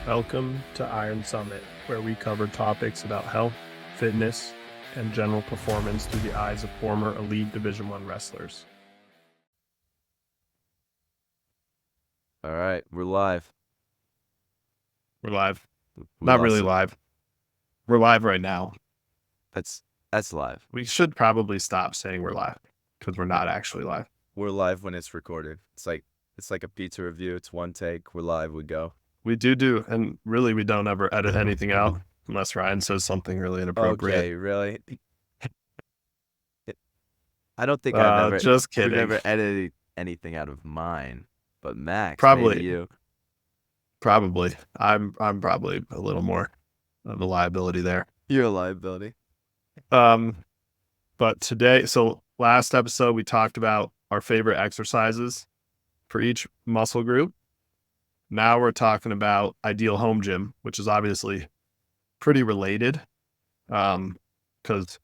Welcome to Iron Summit, where we cover topics about health, fitness, and general performance through the eyes of former elite Division I wrestlers. All right, we're live. We're live. We Not lost really it. live. We're live right now. That's live. We should probably stop saying we're live because we're not actually live. We're live when it's recorded. It's like a pizza review. It's one take. We're live. We go. We do, and really we don't ever edit anything out unless Ryan says something really inappropriate. Okay, really? I don't think I've ever Just we've kidding. ever edited anything out of mine. But Max, maybe Probably. you. I'm probably a little more of a liability there. You're a liability. But today, so last episode, we talked about our favorite exercises for each muscle group. Now we're talking about ideal home gym, which is obviously pretty related because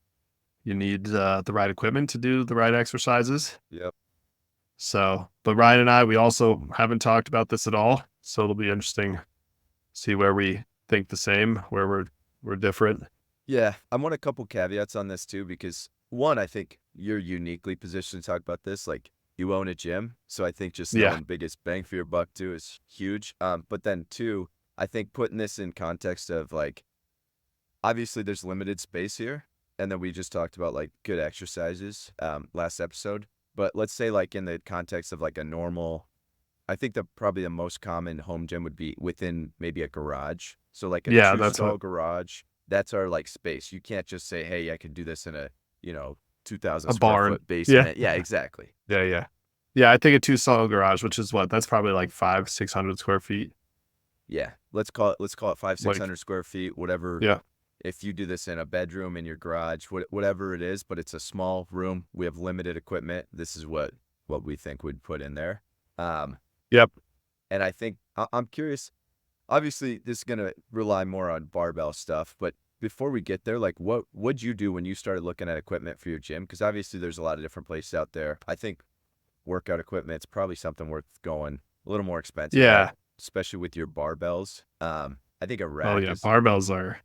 you need the right equipment to do the right exercises. Yep. So, but Ryan and I, we also haven't talked about this at all. So it'll be interesting to see where we think the same, where we're different. Yeah, I want a couple caveats on this too, because one, I think you're uniquely positioned to talk about this. Like you own a gym, so I think just Yeah. knowing biggest bang for your buck too is huge. But then two, I think putting this in context of like, obviously there's limited space here, and then we just talked about like good exercises last episode. But let's say like in the context of like a normal, I think probably the most common home gym would be within maybe a garage. So like a Yeah, two that's stall what, garage. That's our like space. You can't just say, hey, I can do this in a 2,000 a square barn. foot Yeah. basement. Yeah, exactly. Yeah. Yeah, I think a two-stall garage, which is what? That's probably like 600 square feet. Yeah, let's call it five six Like, hundred square feet, whatever. yeah. If you do this in a bedroom in your garage, whatever it is, but it's a small room. We have limited equipment. This is what we think we'd put in there. Um, Yep. and I think I'm curious. Obviously, this is gonna rely more on barbell stuff, but before we get there, like what'd you do when you started looking at equipment for your gym? Because obviously there's a lot of different places out there. I think workout equipment's probably something worth going a little more expensive at, Yeah. especially with your barbells. I think a Oh, rack yeah. is Barbells are,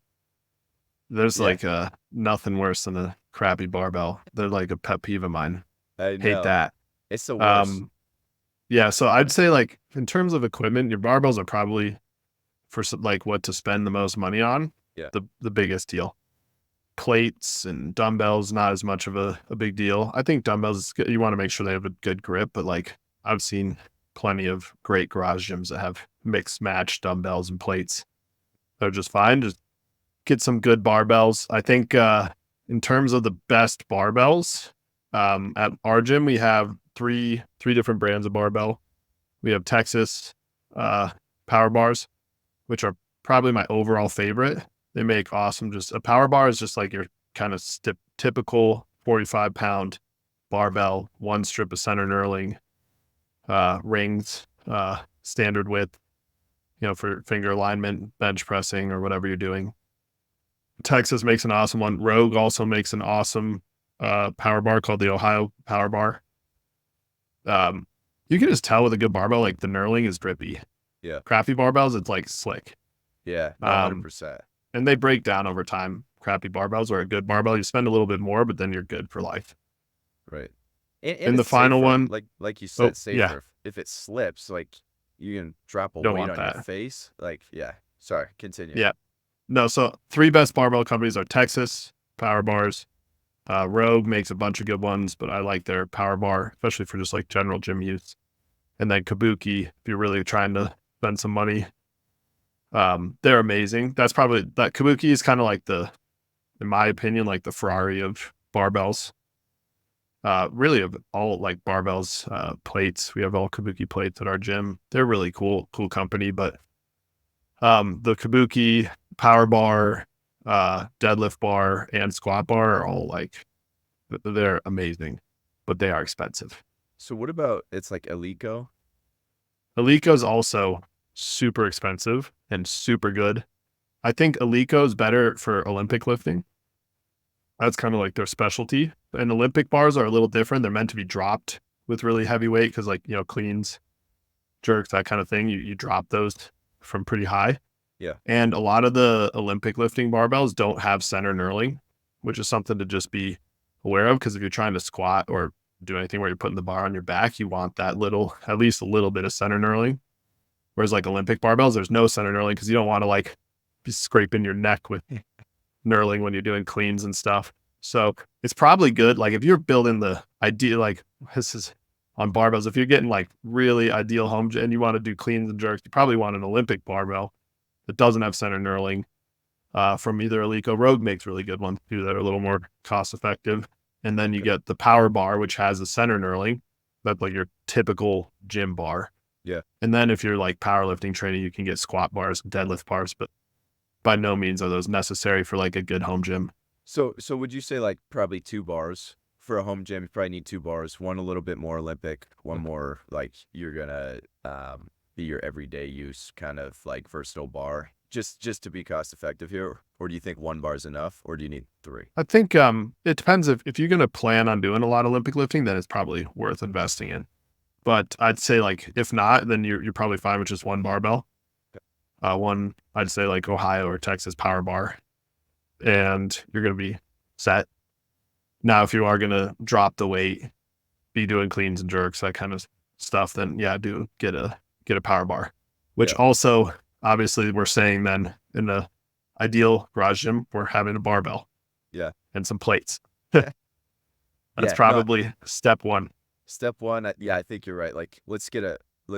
there's yeah, like nothing worse than a crappy barbell. They're like a pet peeve of mine. I Hate know. that. It's the worst. Um, yeah. So I'd say, like, in terms of equipment, your barbells are probably for like what to spend the most money on, Yeah. the biggest deal. Plates and dumbbells, not as much of a big deal. I think dumbbells, you want to make sure they have a good grip, but like I've seen plenty of great garage gyms that have mixed match dumbbells and plates. They're just fine. Just get some good barbells. I think in terms of the best barbells, at our gym we have three different brands of barbell. We have Texas power bars, which are probably my overall favorite. They make awesome. Just a power bar is just like your kind of typical 45-pound barbell, one strip of center knurling, rings, standard width, for finger alignment, bench pressing, or whatever you're doing. Texas makes an awesome one. Rogue also makes an awesome power bar called the Ohio Power Bar. You can just tell with a good barbell, like the knurling is drippy. Yeah. Crappy barbells, it's like slick. Yeah. No, Um, 100%. and they break down over time. Crappy barbells or a good barbell, you spend a little bit more, but then you're good for life. Right. And In the it's final safer. one, Like you oh said, yeah, safer. If it slips, like you can drop a don't weight want on your that. face. Like, yeah. Sorry, continue. Yeah, no. So three best barbell companies are Texas Power Bars. Rogue makes a bunch of good ones, but I like their Power Bar, especially for just like general gym use. And then Kabuki, if you're really trying to spend some money, they're amazing. That Kabuki is kind of like in my opinion, like the Ferrari of barbells. Really of all like barbells, plates. We have all Kabuki plates at our gym. They're really cool company. But the Kabuki power bar, deadlift bar, and squat bar are all like they're amazing, but they are expensive. So what about it's like Alico? Alico is also super expensive and super good. I think Alico is better for Olympic lifting. That's kind of like their specialty. And Olympic bars are a little different. They're meant to be dropped with really heavy weight because, like, cleans, jerks, that kind of thing. You drop those from pretty high. Yeah. And a lot of the Olympic lifting barbells don't have center knurling, which is something to just be aware of. Because if you're trying to squat or do anything where you're putting the bar on your back, you want that little, at least a little bit of center knurling. Whereas like Olympic barbells, there's no center knurling because you don't want to like be scraping your neck with knurling when you're doing cleans and stuff. So it's probably good. Like if you're building the ideal, like this is on barbells, if you're getting like really ideal home and you want to do cleans and jerks, you probably want an Olympic barbell that doesn't have center knurling from either Alico. Rogue makes really good ones too that are a little more cost effective. And then you Okay. get the power bar, which has the center knurling. That's like your typical gym bar. Yeah. And then if you're like powerlifting training, you can get squat bars, deadlift bars, but by no means are those necessary for like a good home gym. So would you say like probably 2 bars for a home gym? You probably need 2 bars. One a little bit more Olympic, one more like you're gonna be your everyday use kind of like versatile bar. Just to be cost effective here, or do you think 1 bar is enough, or do you need 3? I think it depends if you're gonna plan on doing a lot of Olympic lifting, then it's probably worth investing in. But I'd say like if not, then you're probably fine with just one barbell. One I'd say like Ohio or Texas power bar, and you're gonna be set. Now, if you are gonna drop the weight, be doing cleans and jerks, that kind of stuff, then yeah, do get a power bar. Which Yeah, also, obviously, we're saying then in the ideal garage gym, we're having a barbell yeah, and some plates. That's yeah. No, probably step one. step one. Yeah, I think you're right. Like, let's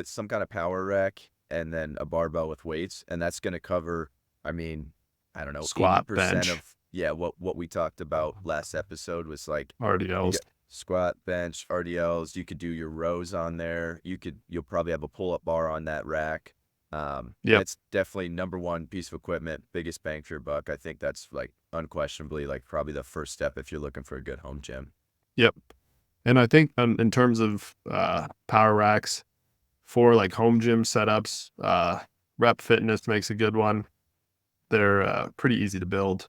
some kind of power rack and then a barbell with weights, and that's gonna cover. I mean, I don't know, Squat, 80% bench, of yeah what we talked about last episode was like you RDLs. got squat, bench, RDLs. You could do your rows on there. You'll probably have a pull up bar on that rack. Yep, It's definitely number one piece of equipment, biggest bang for your buck. I think that's like unquestionably like probably the first step if you're looking for a good home gym. yep. And I think in terms of power racks for like home gym setups, Rep Fitness makes a good one. They're pretty easy to build.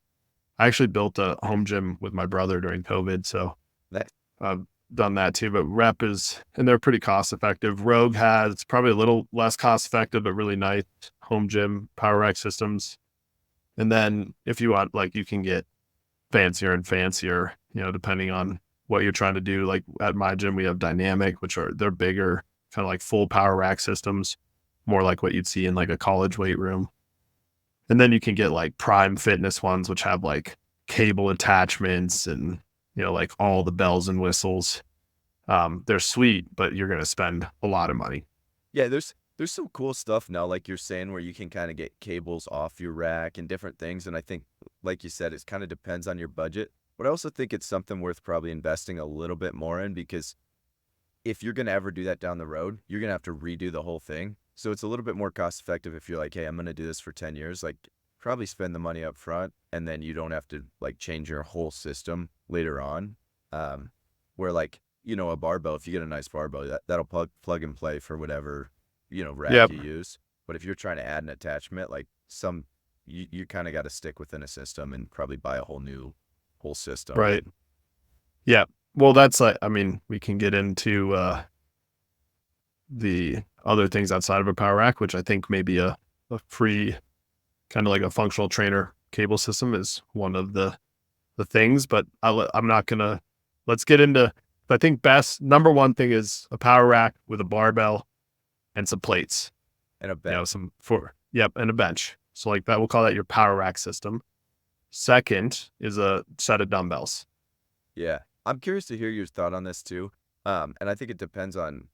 I actually built a home gym with my brother during COVID, so That I've done that too. But Rep is, and they're pretty cost effective. Rogue has probably a little less cost effective, but really nice home gym power rack systems. And then if you want, like, you can get fancier and fancier, depending on what you're trying to do. Like at my gym, we have dynamic, which are they're bigger, kind of like full power rack systems, more like what you'd see in like a college weight room. And then you can get like prime fitness ones, which have like cable attachments and like all the bells and whistles. They're sweet, but you're gonna spend a lot of money. yeah, there's some cool stuff now, like you're saying, where you can kind of get cables off your rack and different things. And I think, like you said, it kind of depends on your budget. But I also think it's something worth probably investing a little bit more in because if you're gonna ever do that down the road, you're gonna have to redo the whole thing. So it's a little bit more cost effective if you're like, hey, I'm gonna do this for 10 years. Like, probably spend the money up front, and then you don't have to like change your whole system later on. Um, where like a barbell, if you get a nice barbell, that'll plug and play for whatever rack Yep. you use. But if you're trying to add an attachment, like you kind of got to stick within a system and probably buy a whole system. Right. Yeah. Well, that's like, I mean, we can get into the other things outside of a power rack, which I think maybe a free kind of like a functional trainer cable system is one of the things, but I'm not gonna. Let's get into. I think best number one thing is a power rack with a barbell and some plates. And a bench. Some for yep, and a bench. So like that, we'll call that your power rack system. Second is a set of dumbbells. Yeah. I'm curious to hear your thought on this too. And I think it depends on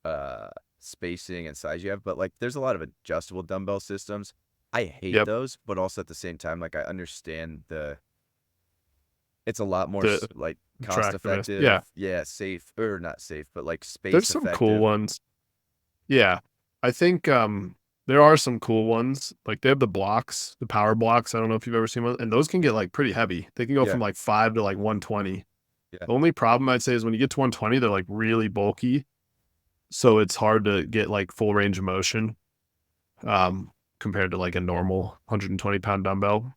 uh spacing and size you have, but like there's a lot of adjustable dumbbell systems. I hate Yep, those, but also at the same time, like I understand it's a lot more the like cost attractiveness. effective, Yeah, yeah, safe or not safe, but like there's space some cool effective. ones. Yeah, I think there are some cool ones. Like they have the blocks, the power blocks. I don't know if you've ever seen one, and those can get like pretty heavy. They can go Yeah, from like 5 to like 120. yeah, The only problem I'd say is when you get to 120, they're like really bulky. So it's hard to get like full range of motion compared to like a normal 120-pound dumbbell.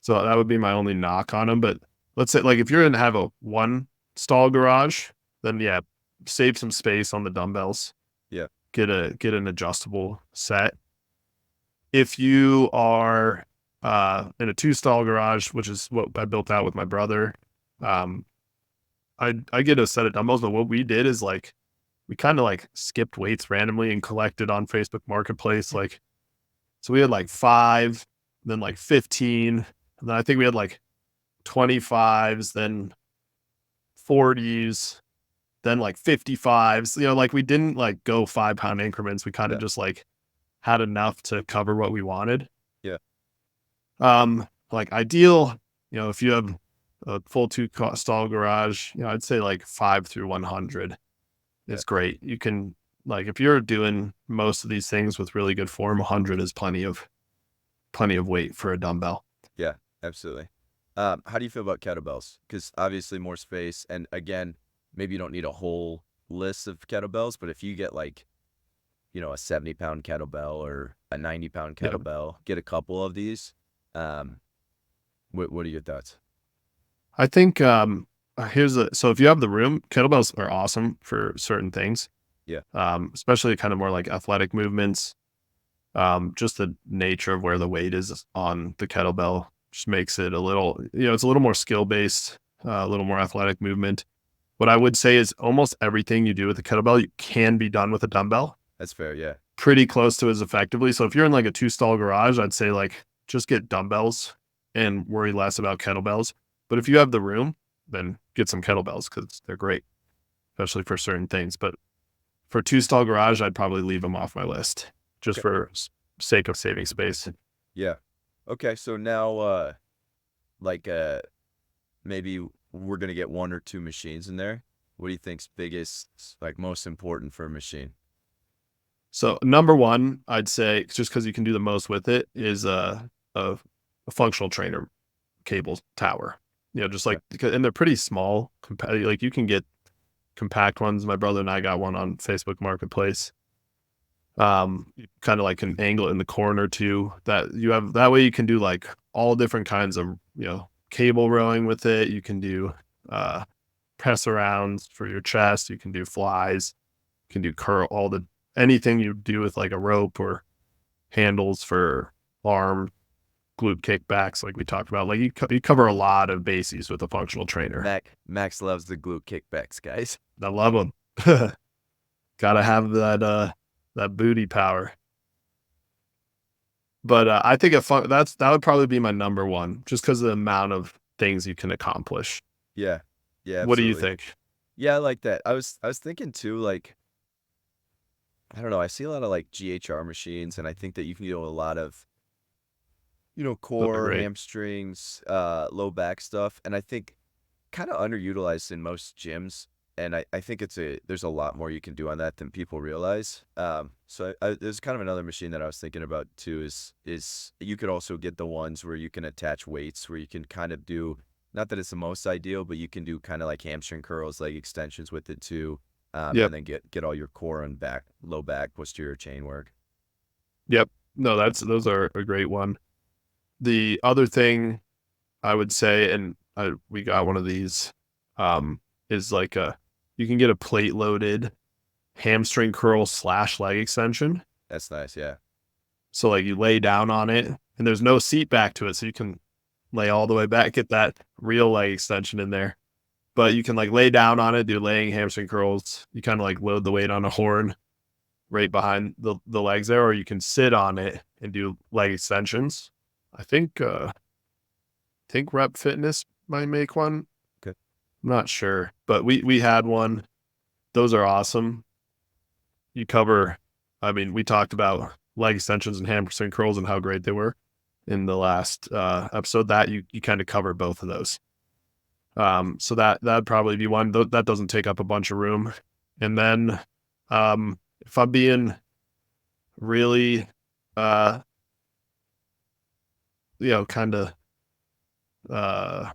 So that would be my only knock on them. But let's say like if you're going to have a one stall garage, then yeah, save some space on the dumbbells. yeah. Get an adjustable set. if you are in a two stall garage, which is what I built out with my brother, um, I get a set of dumbbells. But what we did is like we kind of like skipped weights randomly and collected on Facebook Marketplace. Like so we had like 5, then like 15, and then I think we had like 25s, then 40s, then like 55s. Like we didn't like go 5 pound increments. We kind of Yeah. just like had enough to cover what we wanted. Yeah. Like ideal, if you have a full stall garage, I'd say like 5 through 100 Yeah. is great. You can like if you're doing most of these things with really good form, 100 is plenty of weight for a dumbbell. Yeah. Absolutely. How do you feel about kettlebells? Because obviously more space, and again, maybe you don't need a whole list of kettlebells, but if you get like, a 70-pound kettlebell or a 90-pound Yeah. kettlebell, get a couple of these. Um, what are your thoughts? I think so if you have the room, kettlebells are awesome for certain things. Yeah. Especially kind of more like athletic movements. Just the nature of where the weight is on the kettlebell just makes it a little, it's a little more skill based, a little more athletic movement. What I would say is almost everything you do with a kettlebell, you can be done with a dumbbell That's fair. Yeah. pretty close to as effectively. So if you're in like a two stall garage, I'd say like just get dumbbells and worry less about kettlebells. But if you have the room, then get some kettlebells because they're great, especially for certain things. But for two stall garage, I'd probably leave them off my list just Okay. for sake of saving space. Yeah. Okay. So now, like, maybe we're gonna get one or two machines in there. What do you think's biggest, like, most important for a machine? So number one, I'd say just because you can do the most with it is a functional trainer cable tower. Just Okay. like and they're pretty small. Like you can get compact ones. My brother and I got one on Facebook Marketplace. You kind of like can angle it in the corner too. That you have that way you can do like all different kinds of cable rowing with it. You can do uh press arounds for your chest. You can do flies. You can do curl all the anything you do with like a rope or handles for arm glute kickbacks like we talked about. Like you cover a lot of bases with a functional trainer. Max loves the glute kickbacks, guys. I love them. Gotta have that booty power. But I think that would probably be my number one, just because of the amount of things you can accomplish. Yeah. Yeah, What do you absolutely. think? Yeah, I like that. I was thinking too, like, I don't know, I see a lot of like GHR machines, and I think that you can do a lot of, Those are core, great. hamstrings, low back stuff, and I think kind of underutilized in most gyms. And I think there's a lot more you can do on that than people realize. So there's kind of another machine that I was thinking about too is you could also get the ones where you can attach weights, where you can kind of do, not that it's the most ideal, but you can do kind of like hamstring curls, leg extensions with it too. Yep. And then get all your core and back, low back, posterior chain work. Yep. No, those are a great one. The other thing I would say, and we got one of these, is like you can get a plate loaded hamstring curl slash leg extension. That's nice. Yeah. So like you lay down on it and there's no seat back to it. So you can lay all the way back, get that real leg extension in there. But you can like lay down on it, do laying hamstring curls. You kind of like load the weight on a horn right behind the legs there, or you can sit on it and do leg extensions. I think Rep Fitness might make one. Okay. I'm not sure, but we had one. Those are awesome. You cover, I mean, we talked about leg extensions and hamstring curls and how great they were in the last episode. That you kind of cover both of those. So that'd probably be one that doesn't take up a bunch of room. And then, if I'm being really, uh, kind of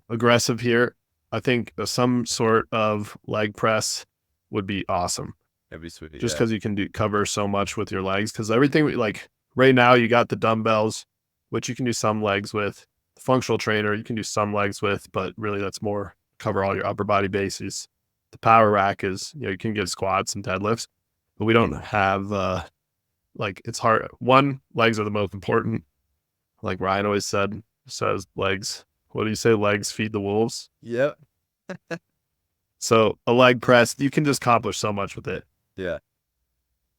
aggressive here, I think some sort of leg press would be awesome. That'd be sweet. Just Yeah. because you can cover so much with your legs. Because everything like right now, you got the dumbbells, which you can do some legs with. The functional trainer, you can do some legs with, but really that's more cover all your upper body bases. The power rack is, you can get squats and deadlifts, but we don't have like it's hard. One, legs are the most important. Like Ryan always says legs. What do you say? Legs feed the wolves. Yep. So a leg press, you can just accomplish so much with it. Yeah.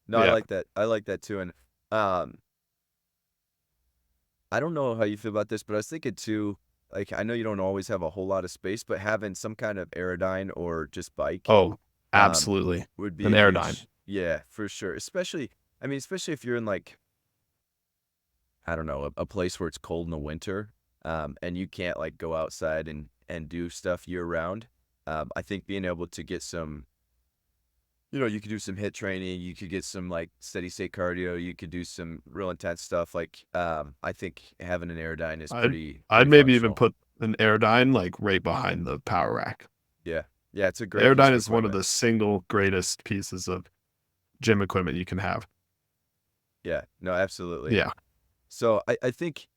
No, I Yeah. like that. I like that too. And um, I don't know how you feel about this, but I was thinking too, like I know you don't always have a whole lot of space, but having some kind of Aerodyne or just bike Oh, um absolutely. would be An a airdyne. huge, yeah, for sure. Especially, I mean, especially if you're in like, I don't know, a place where it's cold in the winter, and you can't like go outside and do stuff year round. I think being able to get some, you could do some hit training, you could get some like steady state cardio, you could do some real intense stuff. Like, I think having an Aerodyne is I'd pretty I'd maybe even functional. put an airdyne like right behind the power rack. Yeah, yeah, it's a The great piece airdyne of is one of equipment. the single greatest pieces of gym equipment you can have. Yeah, no, absolutely. Yeah. So I think,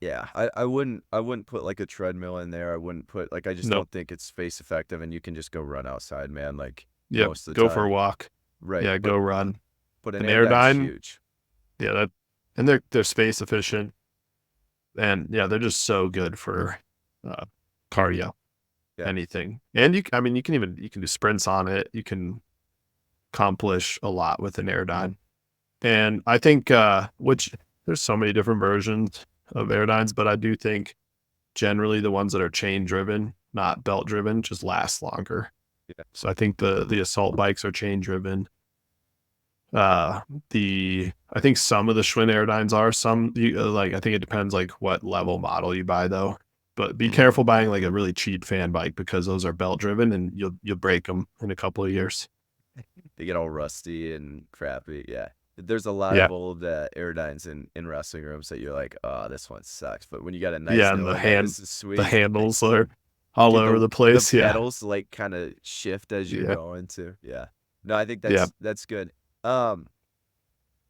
yeah, I wouldn't put like a treadmill in there. I wouldn't put like, I just Nope. don't think it's space effective, and you can just go run outside, man, like Yep. most of the Go for a time. walk. Right. Yeah, But go run. an An Airdyne's airdyne, huge. yeah, that and they're space efficient and yeah, they're just so good for uh cardio, Yeah. anything. And I mean you can do sprints on it. You can accomplish a lot with an airdyne. And I think which there's so many different versions of airdynes, but I do think generally the ones that are chain driven, not belt driven, just last longer. Yeah. So I think the assault bikes are chain driven. Uh, the I think some of the Schwinn Airdynes are some like I think it depends like what level model you buy though. But be Mhm. careful buying like a really cheap fan bike because those are belt driven and you'll break them in a couple of years. They get all rusty and crappy. Yeah. There's a lot Yeah, of old Airdynes in wrestling rooms that you're like, oh, this one sucks. But when you got a nice yeah, and new one that this is the sweet, handles are all get over the the place. Yeah, pedals like kind of shift as you're yeah, going to. Yeah. No, I think yeah. that's good. Um,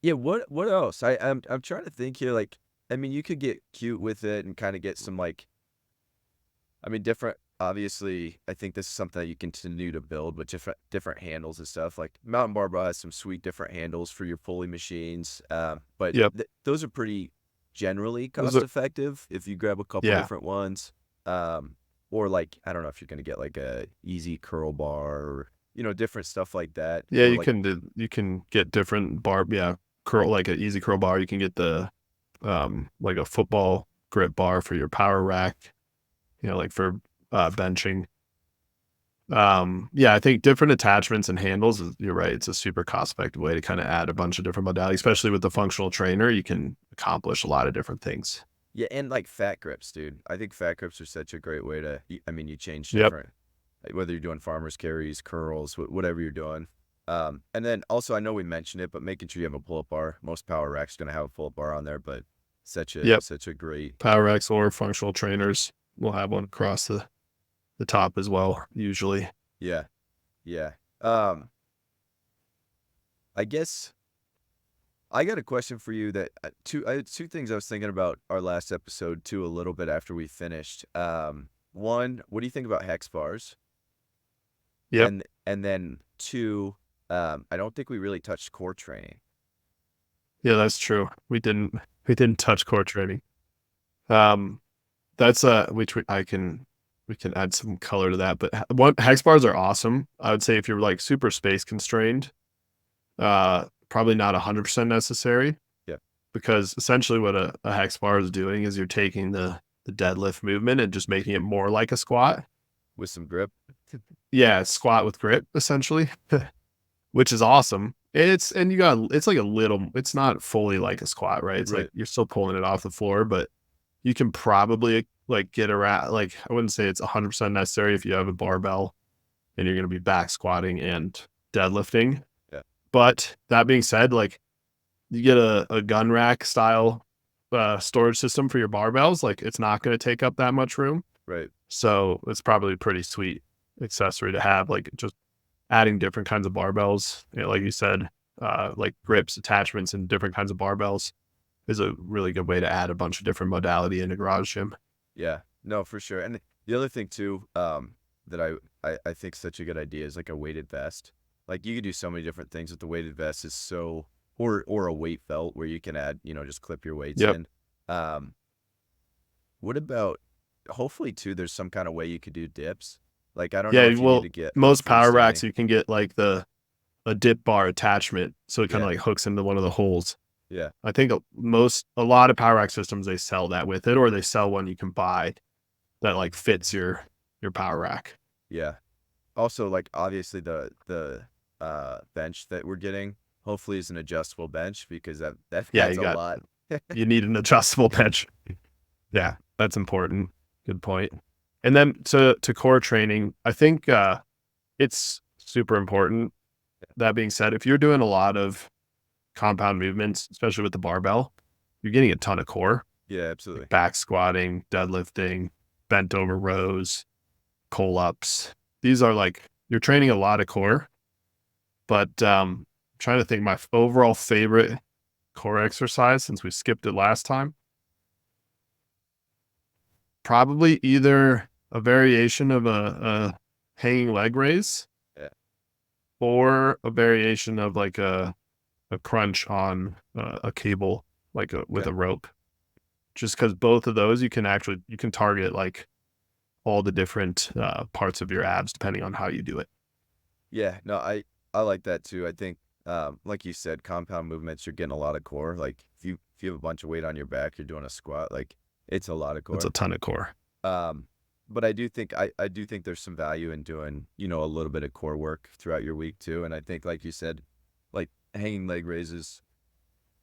yeah, what else? I'm trying to think here. Like, I mean, you could get cute with it and kind of get some like, I mean, different. Obviously, I think this is something that you continue to build with different handles and stuff. Like Mountain Barbell has some sweet different handles for your pulley machines. But Yep. those are pretty generally Those cost are effective if you grab a couple yeah. different ones. Or like, I don't know if you're gonna get like a easy curl bar or different stuff like that. Yeah, Or like, you can get different yeah, curl like an easy curl bar. You can get the like a football grip bar for your power rack, like for benching. Yeah, I think different attachments and handles you're right. It's a super cost effective way to kind of add a bunch of different modalities, especially with the functional trainer, you can accomplish a lot of different things. yeah, and like fat grips, dude. I think fat grips are such a great way to. I mean, you change Yep. different, like whether you're doing farmers carries, curls, whatever you're doing. And then also, I know we mentioned it, but making sure you have a pull-up bar. Most power racks gonna have a pull-up bar on there, but Yep. such a great. Power racks or functional trainers will have one across the top as well, usually. Yeah, yeah. Um, I guess I got a question for you that I had two things I was thinking about our last episode too, a little bit after we finished. One, what do you think about hex bars? Yep. And then two, I don't think we really touched core training. Yeah, that's true. We didn't touch core training. Um, that's which we can add some color to that. But one hex bars are awesome. I would say if you're like super space constrained, probably not 100% necessary Yeah, because essentially what a hex bar is doing is you're taking the deadlift movement and just making it more like a squat. with some grip. Yeah, squat with grip essentially, which is awesome. It's like a little. It's not fully like a squat, right? It's like Right. you're still pulling it off the floor, but you can probably like get around like I wouldn't say it's 100% necessary if you have a barbell and you're going to be back squatting and deadlifting. Yeah. But that being said, like you get a gun rack style storage system for your barbells, like it's not going to take up that much room. Right. So it's probably a pretty sweet accessory to have, like just adding different kinds of barbells, like you said, like grips, attachments, and different kinds of barbells is a really good way to add a bunch of different modality in a garage gym. Yeah. No, for sure. And the other thing too, that I think such a good idea is like a weighted vest. Like you could do so many different things with the weighted vest. Is so or a weight belt where you can add, just clip your weights Yep. in. Um, what about hopefully too, there's some kind of way you could do dips. Like I don't know Yeah, if you need well, to get like most power racks freestanding. you can get like the a dip bar attachment, so it kind of Yeah, like hooks into one of the holes. yeah, I think a lot of power rack systems they sell that with it, or they sell one you can buy that like fits your power rack. yeah. Also, like obviously the bench that we're getting hopefully is an adjustable bench because that Yeah, adds you a got lot. you need an adjustable bench. Yeah, that's important. Good point. And then to core training, I think it's super important. That being said, if you're doing a lot of compound movements, especially with the barbell, you're getting a ton of core, Yeah, like absolutely. back squatting, deadlifting, bent over rows, pull ups. These are like you're training a lot of core, but trying to think my overall favorite core exercise since we skipped it last time, probably either a variation of a hanging leg raise Yeah, or a variation of like a crunch on a cable, like with okay. a rope. Just because both of those you can target like all the different parts of your abs depending on how you do it. Yeah, no, I like that too. I think like you said, compound movements, you're getting a lot of core. Like if you have a bunch of weight on your back, you're doing a squat, like it's a lot of That's a core. ton of core. Um, but I do think there's some value in doing, a little bit of core work throughout your week too. And I think like you said, like hanging leg raises,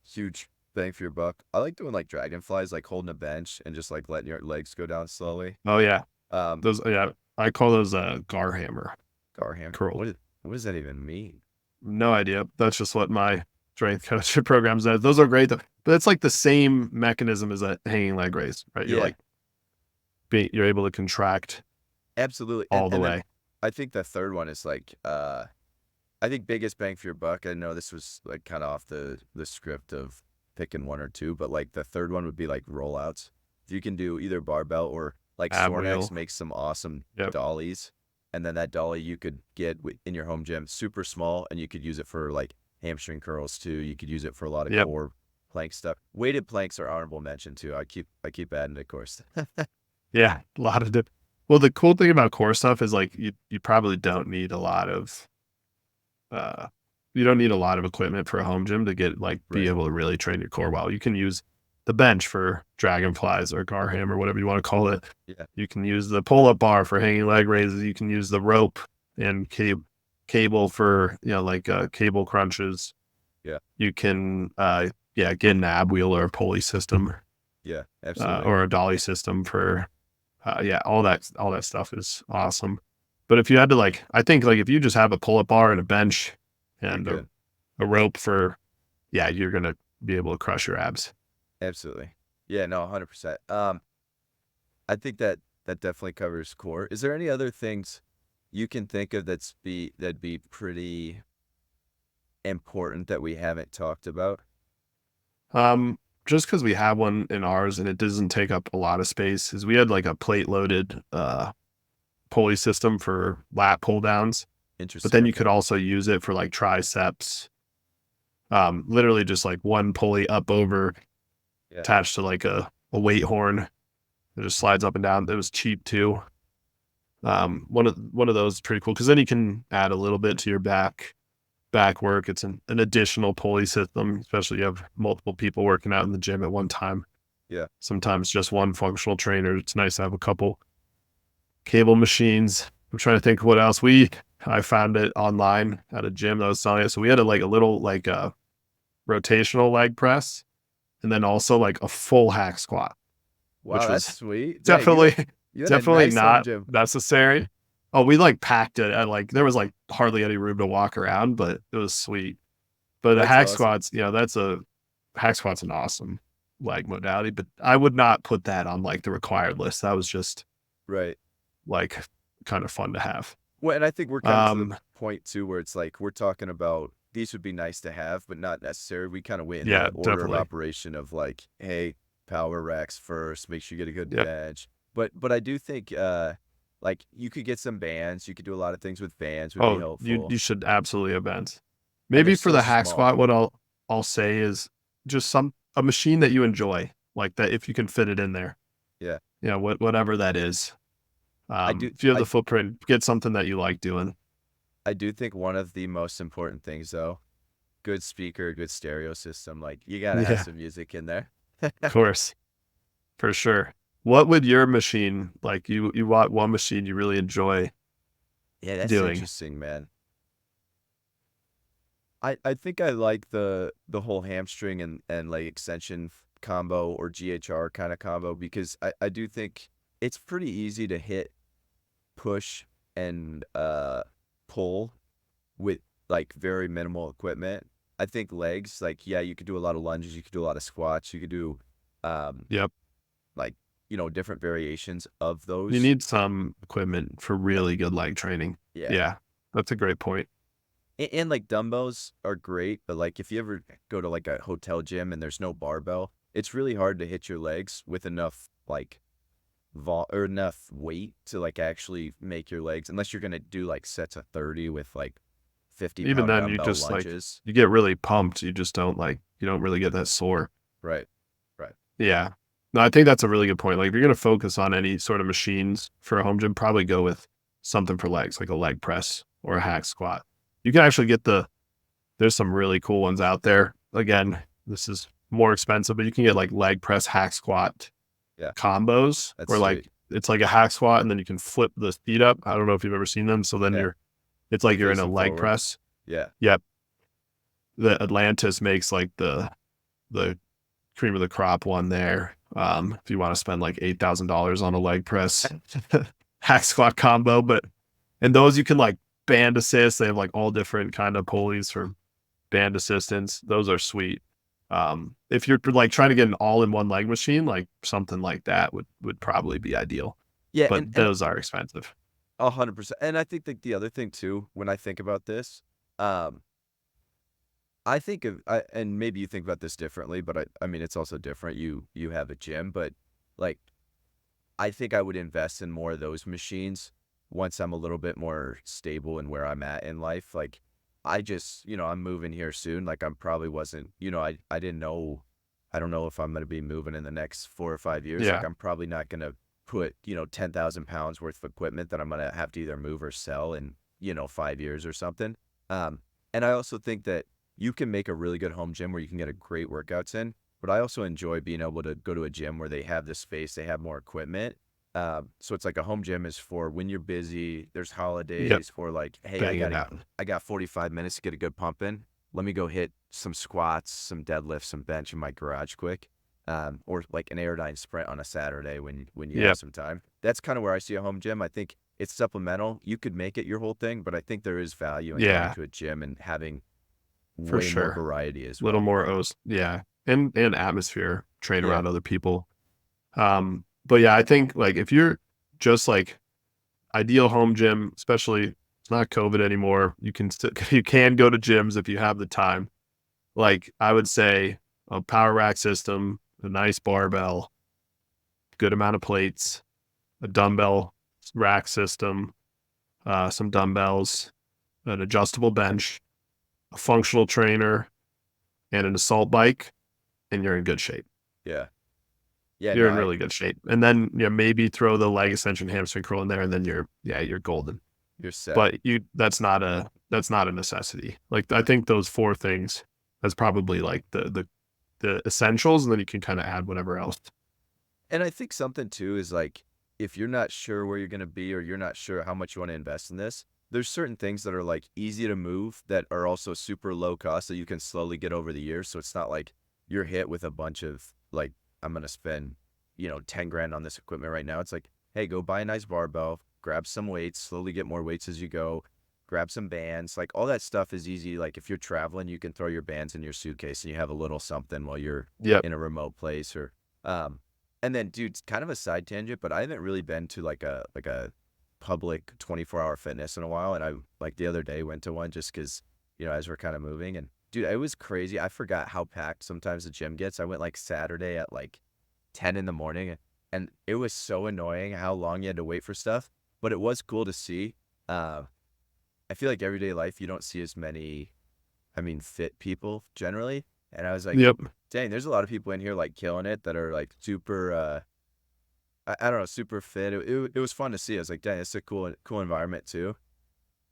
huge bang for your buck. I like doing like dragonflies, like holding a bench and just like letting your legs go down slowly. Oh yeah, Um, those yeah I call those gar hammer Gar hammer. curls. What does that even mean? No idea. That's just what my strength coach program says. Those are great though, but it's like the same mechanism as a hanging leg raise, right? You're Yeah, like you're able to contract absolutely. And all the and then way. I think the third one is like I think biggest bang for your buck. I know this was like kind of off the script of picking one or two, but like the third one would be like rollouts. If you can do either barbell or like Ab Sornex wheel. makes some awesome Yep. dollies, and then that dolly you could get in your home gym, super small, and you could use it for like hamstring curls too. You could use it for a lot of Yep. core plank stuff. Weighted planks are honorable mention too. I keep adding it, of course. Yeah. A lot of dip. Well, the cool thing about core stuff is like you probably don't need a lot of uh you don't need a lot of equipment for a home gym to get like be Right. able to really train your core well. You can use the bench for dragonflies or gar hammer, whatever you want to call it. Yeah. You can use the pull up bar for hanging leg raises. You can use the rope and cable for like cable crunches. Yeah. You can yeah get an ab wheel or a pulley system Yeah. Absolutely. or a dolly system for yeah all that stuff is awesome. But if you had to like, I think like if you just have a pull up bar and a bench You're and good. a rope for yeah, you're gonna be able to crush your abs. Absolutely. Yeah, no, 100%. I think that definitely covers core. Is there any other things you can think of that'd be pretty important that we haven't talked about? Um, just because we have one in ours and it doesn't take up a lot of space, is we had like a plate loaded pulley system for lat pull downs, but Interesting. then you Okay. could also use it for like triceps. Literally just like one pulley up over Yeah. attached to like a weight horn. It just slides up and down. It was cheap too. One of those is pretty cool because then you can add a little bit to your back work. It's an additional pulley system, especially you have multiple people working out in the gym at one time. Yeah. Sometimes just one functional trainer. It's nice to have a couple cable machines. I'm trying to think what else I found it online at a gym that was selling it. So we had a little like a rotational leg press and then also like a full hack squat, Wow, which that's was sweet. Dang, definitely you had a definitely nice home not gym. necessary. Oh, we like packed it and like there was like hardly any room to walk around, but it was sweet. But a That's hack awesome. squats, that's a hack squat's an awesome leg modality, but I would not put that on like the required list. That was just Right. like kind of fun to have. Well, and I think we're kind of to the Um, point too where it's like we're talking about these would be nice to have, but not necessary. We kind of went in yeah, the order of definitely. operation of like, hey, power racks first, make sure you get a good Yep. bench. But I do think like you could get some bands, you could do a lot of things with bands would be Oh, helpful. you should absolutely event. And they're Maybe for so the hack small. squat, I'll say is just a machine that you enjoy, like that if you can fit it in there. Yeah. Whatever that is. I do If you have the I footprint, get something that you like doing. I do think one of the most important things though, good speaker, good stereo system, like you gotta have Yeah, some music in there. of course, for sure. What would your machine like? You want one machine you really enjoy Yeah, that's doing? interesting, man. I think I like the whole hamstring and leg extension combo or GHR kind of combo because I do think it's pretty easy to hit, push, and pull with like very minimal equipment. I think legs, like yeah, you could do a lot of lunges, you could do a lot of squats, you could do um Yep. like different variations of You those. need some equipment for really good leg training. Yeah. Yeah, that's a great point. And like dumbbells are great, but like if you ever go to like a hotel gym and there's no barbell, it's really hard to hit your legs with enough like or enough weight to like actually make your legs unless you're gonna do like sets of 30 with like 50 Even pound then, you dumbbell just like lunges. you get really pumped. You just don't you don't really get that sore. Right. Right. Yeah. No, I think that's a really good point. Like if you're gonna focus on any sort of machines for a home gym, probably go with something for legs, like a leg press or a hack squat. You can actually get there's some really cool ones out there. Again, this is more expensive, but you can get like leg press hack squat Yeah. combos That's where like sweet. it's like a hack squat and then you can flip the feet up. I don't know if you've ever seen them. So then Yeah. it's like you're in a Facing leg forward. press. Yeah. Yep. The Atlantis makes like the cream of the crop one there. If you want to spend like $8,000 on a leg press hack squat combo, but and those you can like band assist. They have like all different kind of pulleys for band assistance. Those are sweet. If you're like trying to get an all-in-one leg machine, like something like that would probably be ideal. Yeah, But and those are expensive. 100%. And I think that the other thing too, when I think about this, um, I think of and maybe you think about this differently, but I mean it's also different. You have a gym, but like I think I would invest in more of those machines once I'm a little bit more stable in where I'm at in life. Like I just, I'm moving here soon. Like I'm probably wasn't, I didn't know I don't know if I'm gonna be moving in the next 4 or 5 years. Like Yeah. I'm probably not gonna put, 10,000 pounds worth of equipment that I'm gonna have to either move or sell in, 5 years or something. Um, and I also think that you can make a really good home gym where you can get a great workouts in. But I also enjoy being able to go to a gym where they have the space, they have more equipment. So it's like a home gym is for when you're busy, there's Yep. holidays for like, hey, Bang it out. I got 45 minutes to get a good pump in. Let me go hit some squats, some deadlifts, some bench in my garage quick. Or like an Airdyne sprint on a Saturday when you have Yep. some time. That's kind of where I see a home gym. I think it's supplemental. You could make it your whole thing, but I think there is value in going Yeah, to a gym and having for way more sure. variety as Little well. more O's. Yeah. And atmosphere, train Yeah. around other people. But yeah, I think like if you're just like ideal home gym, especially it's not COVID anymore, you can still you can go to gyms if you have the time. Like I would say a power rack system, a nice barbell, good amount of plates, a dumbbell rack system, some dumbbells, an adjustable bench, a functional trainer, and an assault bike, and you're in good shape. Yeah. Yeah. You're No, in I really good shape. And then maybe throw the leg extension hamstring curl in there, and then you're golden. you're set. But that's not a necessity. Like I think those four things that's probably like the essentials, and then you can kind of add whatever else. And I think something too is like if you're not sure where you're going to be or you're not sure how much you want to invest in this, there's certain things that are like easy to move that are also super low cost that you can slowly get over the years. So it's not like you're hit with a bunch of like, I'm going to spend, 10 grand on this equipment right now. It's like, hey, go buy a nice barbell, grab some weights, slowly get more weights as you go, grab some bands. Like all that stuff is easy. Like if you're traveling, you can throw your bands in your suitcase and you have a little something while you're Yep. in a remote place or, um, and then, dude, it's kind of a side tangent, but I haven't really been to like a public 24-hour fitness in a while. And I like the other day went to one just because, as we're kind of moving. And dude, it was crazy. I forgot how packed sometimes the gym gets. I went like Saturday at like 10 in the morning, and it was so annoying how long you had to wait for stuff. But it was cool to see. Uh, I feel like everyday life you don't see as many, I mean, fit people generally. And I was like, Yep. dang, there's a lot of people in here like killing it that are like super I don't know, super fit. It was fun to see. I was like, dang, it's a cool environment too.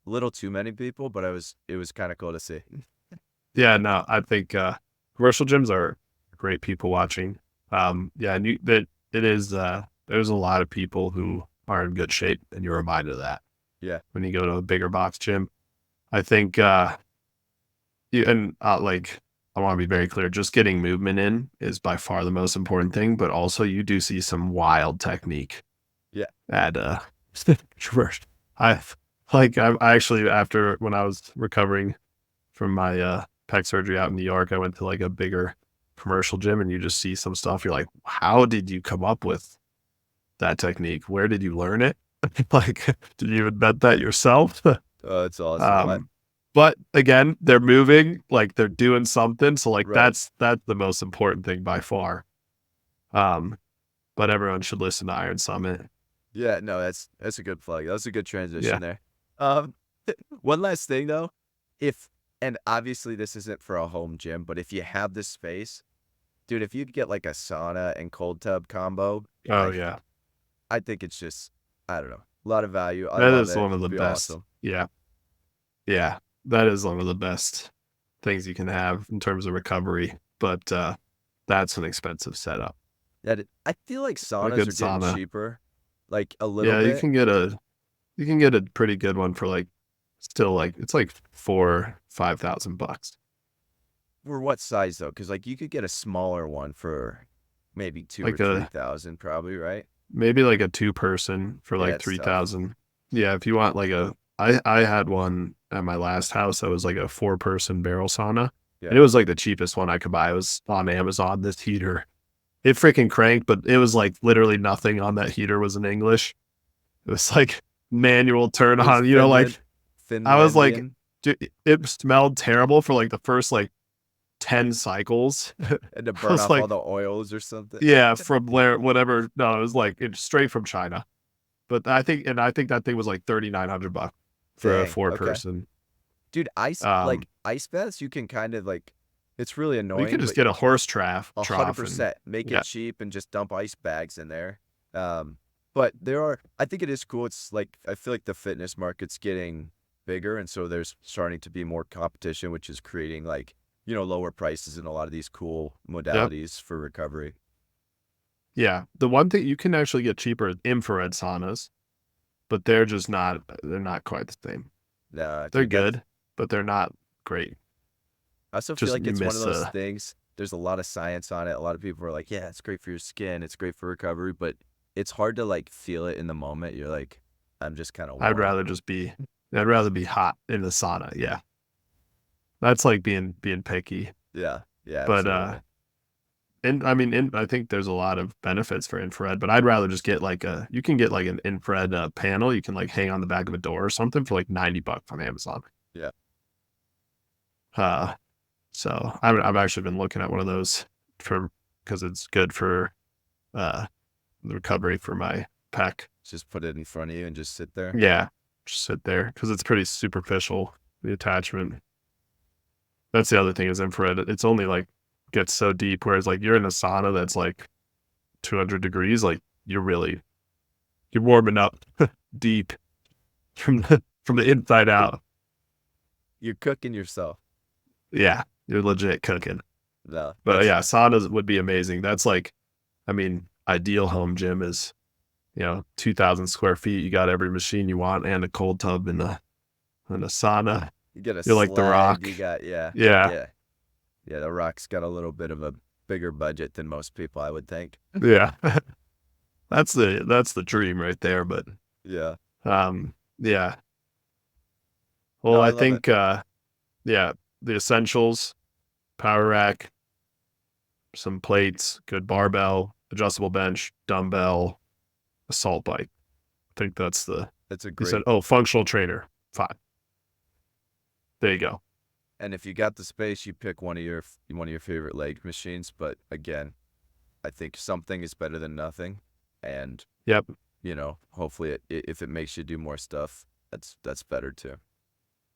A little too many people, but it was kind of cool to see. Yeah, no, I think commercial gyms are great people watching. Yeah, and that it is there's a lot of people who are in good shape and you're reminded of that Yeah. when you go to a bigger box gym. I think you and like I want to be very clear, just getting movement in is by far the most important thing, but also you do see some wild technique Yeah. at first. I I actually after when I was recovering from my pec surgery out in New York, I went to like a bigger commercial gym and you just see some stuff. You're like, how did you come up with that technique? Where did you learn it? Like, did you invent that yourself? Oh, it's awesome. um, but again, they're moving, like they're doing something. So like Right. that's the most important thing by far. Um, but everyone should listen to Iron Summit. Yeah, no, that's a good plug. That was a good Yeah. transition there. Um, one last thing though, if and obviously this isn't for a home gym, but if you have the space, dude, if you'd get like a sauna and cold tub combo, Oh I yeah. I think it's just I don't know, a lot of value. I That love is it. one of the Be best. awesome. Yeah. Yeah. That is one of the best things you can have in terms of recovery. But that's an expensive setup. I feel like A saunas good are getting sauna. cheaper, like a little Yeah, bit. you can get a pretty good one for like still like it's like 4, 5,000 bucks. For what size though? Because like you could get a smaller one for maybe two or Like three a thousand, probably, right? maybe like a 2 person for Yeah, like it's tough. 3,000. Yeah, if you want like a I had one at my last house that was like a 4 person barrel sauna. And Yeah. it was like the cheapest one I could buy. It was on Amazon, this heater. It freaking cranked, but it was like literally nothing on that heater was in English. It was like manual turn It was on, like I was like, Finlandian. dude, it smelled terrible for like the first like 10 cycles. I Had to burn was off all like, the oils or something. yeah, from where, whatever. No, it was like it's straight from China. But I think that thing was like 3,900 bucks for a Dang. four Okay. person. Dude, Um, ice baths, you can kind of like it's really well, you could annoying, just but get a horse trough and 100% make it yeah, cheap and just dump ice bags in there. But there are I think it is cool. It's like I feel like the fitness market's getting bigger and so there's starting to be more competition, which is creating like, lower prices in a lot of these cool yep, modalities for recovery. yeah. The one thing you can actually get cheaper is infrared saunas, but they're not quite the same. They're Dude, that's good, but they're not great. I also feel Just like you it's one of miss those things. There's a lot of science on it. A lot of people are like, "Yeah, it's great for your skin. It's great for recovery," but it's hard to like feel it in the moment. You're like, "I'm just kind of I'd warm." rather just be I'd rather be hot in the sauna. Yeah. That's like being picky. Yeah, yeah, But absolutely. and I mean I think there's a lot of benefits for infrared, but I'd rather just get like a you can get like an infrared panel you can like hang on the back of a door or something for like 90 bucks on Amazon. Yeah, Uh so I've actually been looking at one of those for because it's good for uh the recovery for my pec. just put it in front of you and just sit there. Yeah. Just sit there because it's pretty superficial, the attachment. That's the other thing is infrared. It's only like gets so deep, whereas like you're in a sauna that's like 200 degrees, like you're warming up deep from the inside out. You're cooking yourself. Yeah, you're legit cooking. No, But that's yeah, saunas would be amazing. That's like, I mean, ideal home gym is 2,000 square feet. You got every machine you want and a cold tub and a sauna. you get a You're like the sled. Rock. You got yeah, Yeah, yeah, yeah. The Rock's got a little bit of a bigger budget than most people, I would think. yeah. That's the dream right there. But Yeah. yeah. No, Well, I I love it. think yeah, the essentials, power rack, some plates, good barbell, adjustable bench, dumbbell, assault bike. I think that's the That's a you said, great. oh, functional trainer. Fine. There you go. And if you got the space, you pick one of your favorite leg machines. But again, I think something is better than nothing. And Yep. hopefully, if it makes you do more stuff, that's better too.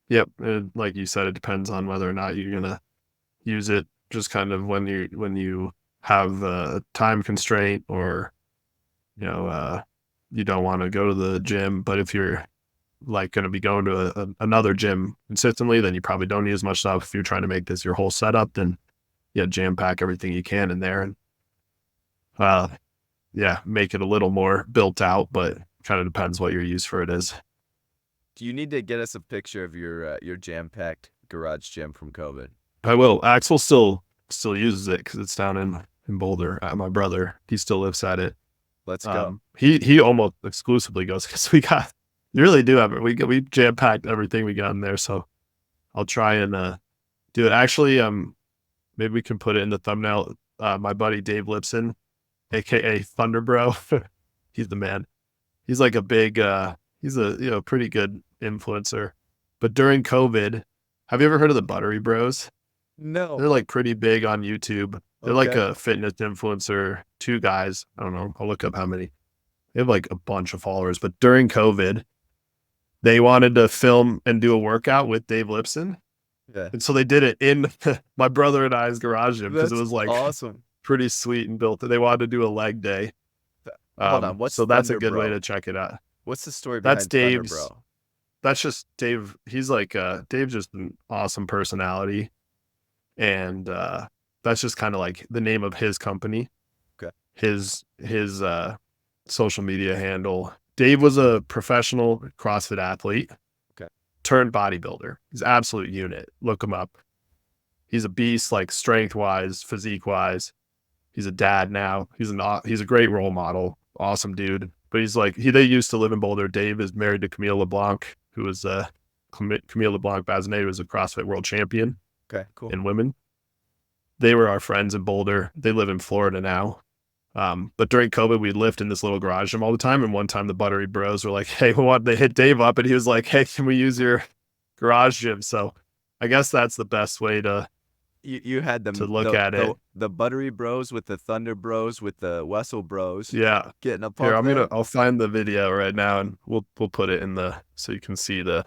Yep. And like you said, it depends on whether or not you're gonna use it just kind of when you have a time constraint or you know you don't want to go to the gym, but if you're like going to be going to another gym consistently, then you probably don't need as much stuff. If you're trying to make this your whole setup, then yeah, jam pack everything you can in there and uh yeah, make it a little more built out, but kind of depends what your use for it is. Do you need to get us a picture of your jam-packed garage gym from COVID? I will. Axel still uses it because it's down in Boulder. My brother, he still lives at it. Let's go. He almost exclusively goes because we got you really do have it. We jam packed everything we got in there. So I'll try and do it. Actually, maybe we can put it in the thumbnail. My buddy Dave Lipson, aka Thunder Bro, he's the man. He's like a big he's a pretty good influencer. But during COVID, have you ever heard of the Buttery Bros? No. They're like pretty big on YouTube. They're like Okay. a fitness influencer, two guys. I don't know. I'll look up how many. They have like a bunch of followers. But during COVID, they wanted to film and do a workout with Dave Lipson. Yeah. And so they did it in my brother and I's garage gym because it That's was like awesome. pretty sweet and built. They wanted to do a leg day. Hold on. What's So that's a Thunder good way Bro? to check it out. What's the story That's behind Thunder Dave's. Bro? That's just Dave. He's like Dave's just an awesome personality. And that's just kind of like the name of his company. Okay. His social media handle. Dave was a professional CrossFit athlete. Okay. Turned bodybuilder. He's an absolute unit. Look him up. He's a beast, like strength wise, physique wise. He's a dad now. He's a great role model. Awesome dude. But he's like they used to live in Boulder. Dave is married to Camille LeBlanc, who was Camille LeBlanc Bazinet, who was a CrossFit world champion Okay. Cool. in women. They were our friends in Boulder. They live in Florida now. But during COVID, we'd lift in this little garage gym all the time. And one time the Buttery Bros were like, hey, they hit Dave up and he was like, hey, can we use your garage gym? So I guess that's the best way to You had them to look at it. the Buttery Bros with the Thunder Bros with the Wessel Bros Yeah. getting a Here, pump in. I'll find the video right now and we'll put it in so you can see the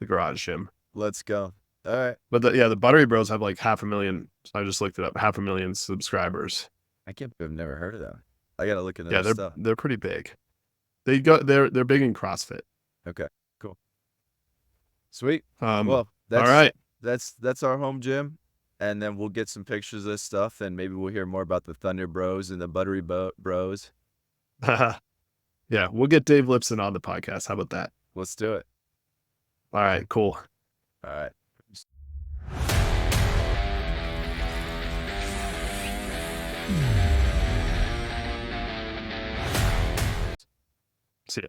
garage gym. Let's go. All right. But the Buttery Bros have like 500,000. I just looked it up, 500,000 subscribers. I can't believe I've never heard of them. I gotta look into Yeah, their stuff. they're pretty big. They're big in CrossFit. Okay. Cool. Sweet. Well, Well, that's all right. that's our home gym, and then we'll get some pictures of this stuff, and maybe we'll hear more about the Thunder Bros and the Buttery Bros. Yeah, we'll get Dave Lipson on the podcast. How about that? Let's do it. All right, cool. All right. See ya.